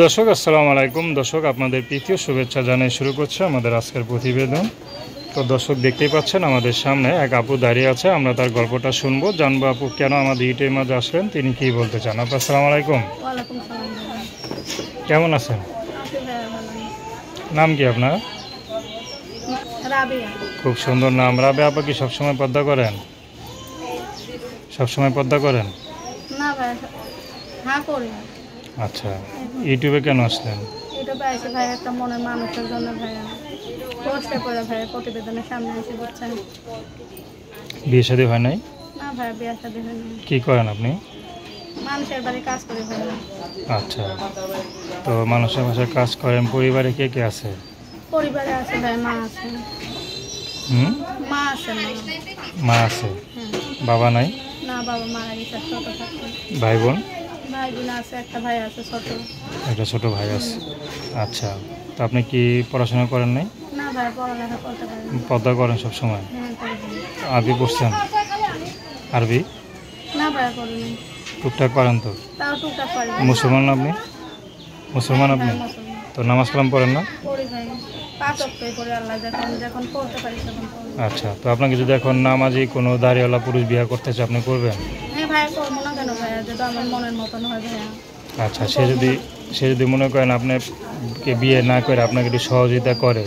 দর্শক আসসালামু আলাইকুম। দর্শক আপনাদের প্রীতীয় শুভেচ্ছা জানিয়ে শুরু করছে আমাদের আজকের প্রতিবেদন। তো দর্শক দেখতেই পাচ্ছেন আমাদের সামনে এক আপু দাঁড়িয়ে আছে, আমরা তার গল্পটা শুনবো, জানবো আপু কেন আমাদের ইউটিউবের মাঝে আসলেন, তিনি কি বলতে চান। আপু আসসালামু আলাইকুম। ওয়ালাইকুম সালাম। কেমন আছেন? আছি ভাইয়া, ভালো। নাম কি আপনার? রাবিয়া। খুব সুন্দর নাম। রাবে আপা কি সবসময় পর্দা করেন? সবসময় পর্দা করেন? না ভাইয়া, হ্যাঁ করি। আচ্ছা, ইউটিউবে কেন আসলেন? এটা পাইছে ভাইয়া একটা মনের মানুষের জন্য ভাইয়া, কষ্টে করে ভাইয়া প্রতিবেদনের সামনে এসে বলছেন। বিয়ে শাদী হয় নাই? না ভাইয়া, বিয়ে শাদী হয়নি। কি করেন আপনি? মানুষের বাড়ি কাজ করি ভাইয়া। আচ্ছা, তো মানুষের বাসায় কাজ করেন। পরিবারে কে কে আছে? পরিবারে আছে ভাই, মা আছে। মা আছে। মা আছে, হ্যাঁ। বাবা নাই? না, বাবা মারা গেছে ছোট থাকতে। ভাই বোন? ভাই বোন আছে, একটা ভাই আছে ছোট। একটা ছোট ভাই আছে। আচ্ছা, তো আপনি কি পড়াশোনা করেন নাই? না ভাই, পড়ালেখা করতে পারি না। পর্দা করেন সব সময়? হ্যাঁ করি ভাই। আরবি পড়ছেন? আরবি না ভাইয়া করিনি। টুকটাক করেন তো? তাও টুকটাক পারি। মুসলমান আপনি? মুসলমান আপনি? তো নামাজ কালাম পড়েন না? পড়ি ভাই, 5 ওয়াক্তই পড়ি, আল্লাহ যখন পড়তে পারি তখন পড়ি। আচ্ছা, তো আপনাকে যদি এখন নামাজি কোনো দাড়িওয়ালা পুরুষ বিয়ে করতে চায় আপনি করবেন? হ্যাঁ ভাইয়া, করবো না কেন ভাইয়া, যেটা আমার মনের মতন হয় ভাইয়া। আচ্ছা, সে যদি মনে করেন আপনাকে বিয়ে না করে আপনাকে একটু সহযোগিতা করে,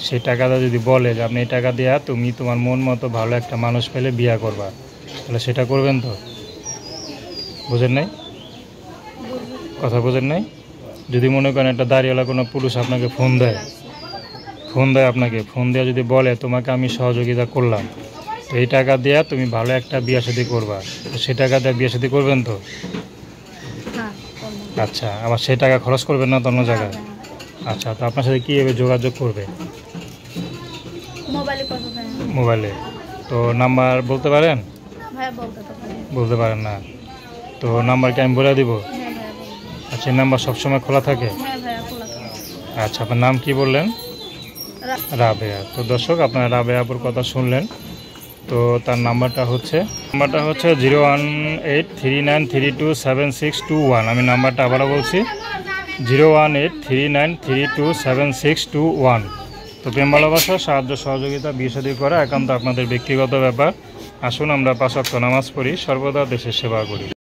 সেই টাকাটা যদি বলে যে আপনি এই টাকা দেওয়া তুমি তোমার মন মতো ভালো একটা মানুষ পেলে বিয়ে করবা, তাহলে সেটা করবেন তো? বুঝেন নাই কথা? বুঝেন নাই? যদি মনে করেন একটা দাড়িওয়ালা কোনো পুরুষ আপনাকে ফোন দেয় আপনাকে ফোন দেওয়া যদি বলে তোমাকে আমি সহযোগিতা করলাম, তো এই টাকা দেওয়া তুমি ভালো একটা বিয়ে শাদী করবা, তো সেই টাকা দেওয়া বিয়ে শাদী করবেন তো? হ্যাঁ করবো। আচ্ছা, আবার সেই টাকা খরচ করবেন না তো অন্য জায়গায়? আচ্ছা, তো আপনার সাথে কীভাবে যোগাযোগ করবে? মোবাইলে করবো ভাইয়া। মোবাইলে? তো নাম্বার বলতে পারেন? ভাইয়া বলতে তো পারি। বলতে পারেন না? তো নাম্বারকে আমি বলে দিব। হ্যাঁ ভাইয়া বলবো। আচ্ছা, এই নাম্বার সবসময় খোলা থাকে? হ্যাঁ ভাইয়া, খোলা থাকে। আচ্ছা, আপনার নাম কি বললেন? রাবেয়া। তো দর্শক আপনারা রাবেয়া আপুর কথা শুনলেন। তো তার নাম্বারটা হচ্ছে 01839327621। আমি নাম্বারটা আবারও বলছি, 01839327621। তো প্রেম ভালোবাসা, সাহায্য সহযোগিতা, বিয়ে শাদী করা একান্ত আপনাদের ব্যক্তিগত ব্যাপার। আসুন আমরা 5 ওয়াক্ত নামাজ পড়ি, সর্বদা দেশের সেবা করি।